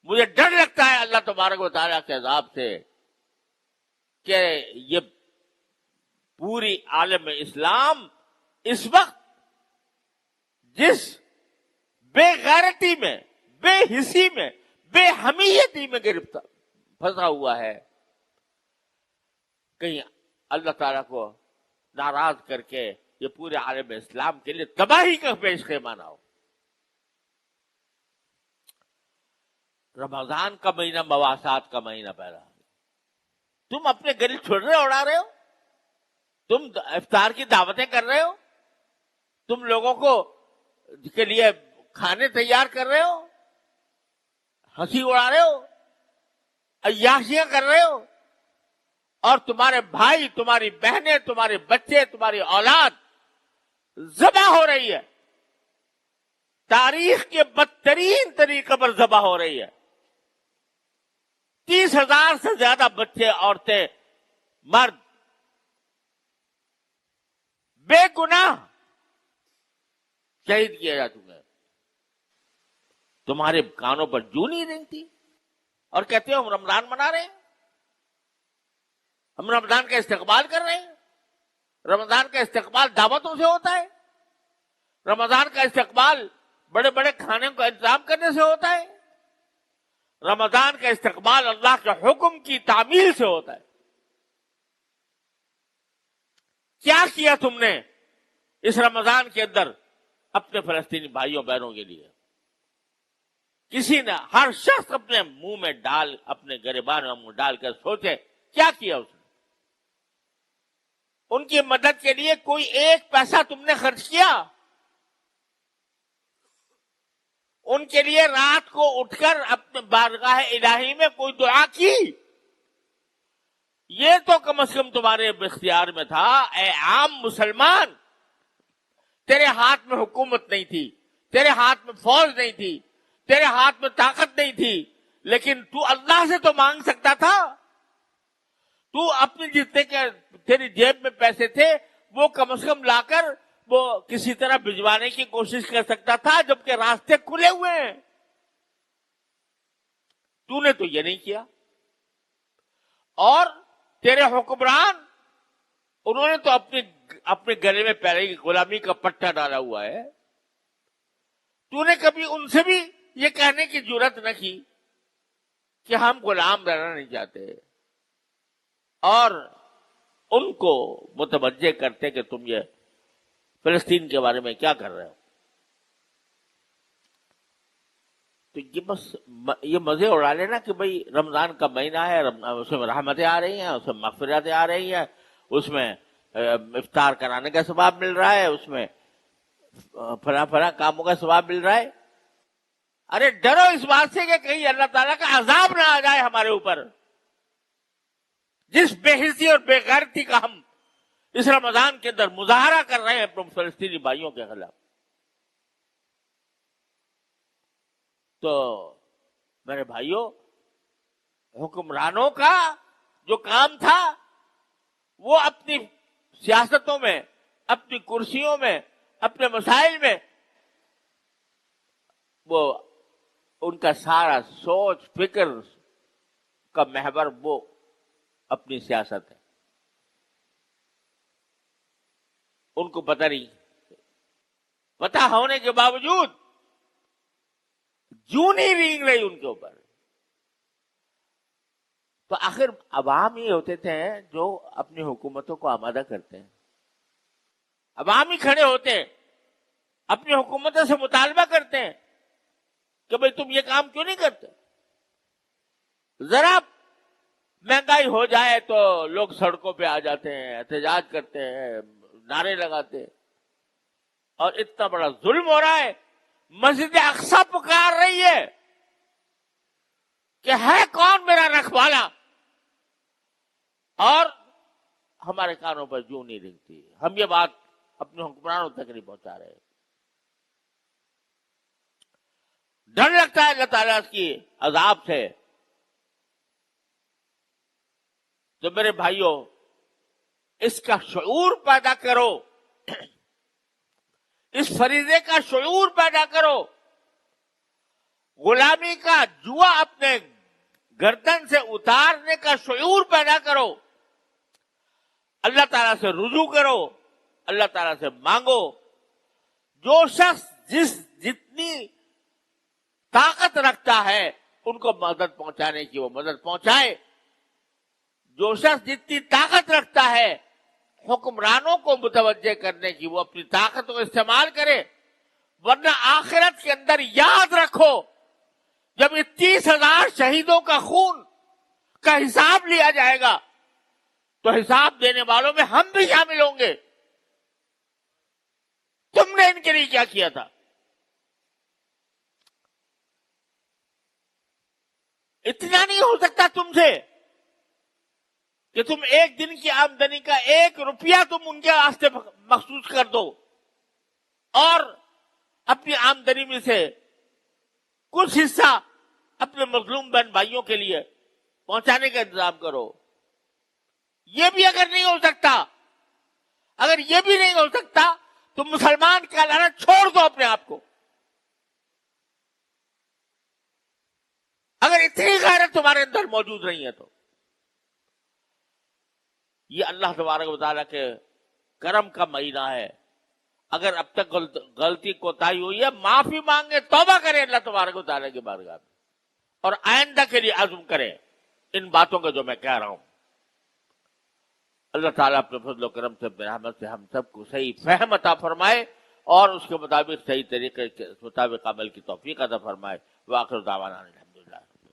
مجھے ڈر لگتا ہے اللہ تبارک و تعالیٰ کے عذاب سے کہ یہ پوری عالم اسلام اس وقت جس بے غیرتی میں، بے حسی میں، بے حمیتی میں گرفتار پھنسا ہوا ہے، کہیں اللہ تعالیٰ کو ناراض کر کے یہ پورے عالم اسلام کے لیے تباہی کا پیش خیمہ نہ ہو۔ رمضان کا مہینہ مواسات کا مہینہ پہلا، تم اپنے گھر چھوڑ اڑا رہے ہو، تم افطار کی دعوتیں کر رہے ہو، تم لوگوں کو کے لیے کھانے تیار کر رہے ہو، ہنسی اڑا رہے ہو، عیاشیاں کر رہے ہو، اور تمہارے بھائی، تمہاری بہنیں، تمہارے بچے، تمہاری اولاد ذبح ہو رہی ہے، تاریخ کے بدترین طریقے پر ذبح ہو رہی ہے۔ 30,000 سے زیادہ بچے، عورتیں، مرد بے گناہ شہید کیے جا چکے ہیں۔ تمہارے کانوں پر جو نہیں رنگتی اور کہتے ہو ہم رمضان منا رہے ہیں، ہم رمضان کا استقبال کر رہے ہیں۔ رمضان کا استقبال دعوتوں سے ہوتا ہے، رمضان کا استقبال بڑے بڑے کھانے کا انتظام کرنے سے ہوتا ہے، رمضان کا استقبال اللہ کے حکم کی تعمیل سے ہوتا ہے۔ کیا کیا تم نے اس رمضان کے اندر اپنے فلسطینی بھائیوں بہنوں کے لیے؟ کسی نے، ہر شخص اپنے منہ میں ڈال، اپنے گریبان میں منہ ڈال کر سوچے کیا کیا اس نے؟ ان کی مدد کے لیے کوئی ایک پیسہ تم نے خرچ کیا؟ ان کے لیے رات کو اٹھ کر اپنے بارگاہ الہی میں کوئی دعا کی؟ یہ تو کم از کم تمہارے اختیار میں تھا۔ اے عام مسلمان، تیرے ہاتھ میں حکومت نہیں تھی، تیرے ہاتھ میں فوج نہیں تھی، تیرے ہاتھ میں طاقت نہیں تھی، لیکن تو اللہ سے تو مانگ سکتا تھا۔ تو اپنے جتنے کے تیری جیب میں پیسے تھے وہ کم از کم لا کر وہ کسی طرح بھجوانے کی کوشش کر سکتا تھا، جبکہ راستے کھلے ہوئے ہیں۔ تو نے تو یہ نہیں کیا۔ اور تیرے حکمران، انہوں نے تو اپنے گلے میں پہلے ہی غلامی کا پٹا ڈالا ہوا ہے۔ تو نے کبھی ان سے بھی یہ کہنے کی جرات نہ کی کہ ہم غلام رہنا نہیں چاہتے، اور ان کو متوجہ کرتے کہ تم یہ فلسطین کے بارے میں کیا کر رہے ہو۔ تو یہ بس یہ مزے اڑا لینا کہ بھئی رمضان کا مہینہ ہے، اس میں رحمتیں آ رہی ہیں، اس میں مغفرتیں آ رہی ہیں، اس میں افطار کرانے کا ثواب مل رہا ہے، اس میں فلاں کاموں کا ثواب مل رہا ہے۔ ارے ڈرو اس بات سے کہ کہیں اللہ تعالیٰ کا عذاب نہ آ جائے ہمارے اوپر، جس بے حسی اور بے غیرتی کا ہم اس رمضان کے اندر مظاہرہ کر رہے ہیں اپنے فلسطینی بھائیوں کے خلاف۔ تو میرے بھائیوں، حکمرانوں کا جو کام تھا وہ اپنی سیاستوں میں، اپنی کرسیوں میں، اپنے مسائل میں، وہ ان کا سارا سوچ فکر کا محور وہ اپنی سیاست ہے۔ ان کو پتہ نہیں، پتہ ہونے کے باوجود جو نہیں رینگ رہی ان کے اوپر۔ تو آخر عوام ہی ہوتے تھے جو اپنی حکومتوں کو آمادہ کرتے ہیں، عوام ہی کھڑے ہوتے ہیں، اپنی حکومتوں سے مطالبہ کرتے ہیں کہ بھئی تم یہ کام کیوں نہیں کرتے؟ ذرا مہنگائی ہو جائے تو لوگ سڑکوں پہ آ جاتے ہیں، احتجاج کرتے ہیں، نعرے لگاتے ہیں، اور اتنا بڑا ظلم ہو رہا ہے۔ مسجد اقصی پکار رہی ہے کہ ہے کون میرا رکھوالا، اور ہمارے کانوں پر جوں نہیں رنگتی۔ ہم یہ بات اپنے حکمرانوں تک نہیں پہنچا رہے۔ ڈر لگتا ہے اللہ تعالیٰ کی عذاب سے۔ تو میرے بھائیوں، اس کا شعور پیدا کرو، اس فریضے کا شعور پیدا کرو۔ غلامی کا جوا اپنے گردن سے اتارنے کا شعور پیدا کرو، اللہ تعالیٰ سے رجوع کرو، اللہ تعالیٰ سے مانگو. جو شخص جتنی طاقت رکھتا ہے ان کو مدد پہنچانے کی وہ مدد پہنچائے. جو شخص جتنی طاقت رکھتا ہے حکمرانوں کو متوجہ کرنے کی وہ اپنی طاقت کو استعمال کرے. ورنہ آخرت کے اندر یاد رکھو جب یہ 30,000 شہیدوں کا خون کا حساب لیا جائے گا تو حساب دینے والوں میں ہم بھی شامل ہوں گے. تم نے ان کے لیے کیا کیا تھا؟ اتنا نہیں ہو سکتا تم سے کہ تم ایک دن کی آمدنی کا 1 روپیہ تم ان کے واسطے مخصوص کر دو اور اپنی آمدنی میں سے کچھ حصہ اپنے مظلوم بہن بھائیوں کے لیے پہنچانے کا انتظام کرو. یہ بھی اگر نہیں ہو سکتا، اگر یہ بھی نہیں ہو سکتا تو مسلمان کہلانا چھوڑ دو اپنے آپ کو. اگر اتنی غیرت تمہارے اندر موجود نہیں ہے تو یہ اللہ تبارک و تعالیٰ کے کرم کا مہینہ ہے. اگر اب تک غلطی کوتاہی ہوئی ہے معافی مانگے، توبہ کرے اللہ تبارک و تعالیٰ کی بارگاہ میں اور آئندہ کے لیے عزم کرے ان باتوں کا جو میں کہہ رہا ہوں. اللہ تعالیٰ اپنے فضل و کرم سے رحمت سے ہم سب کو صحیح فہم عطا فرمائے اور اس کے مطابق صحیح طریقے کے مطابق عمل کی توفیق عطا فرمائے. وآخر دعوانا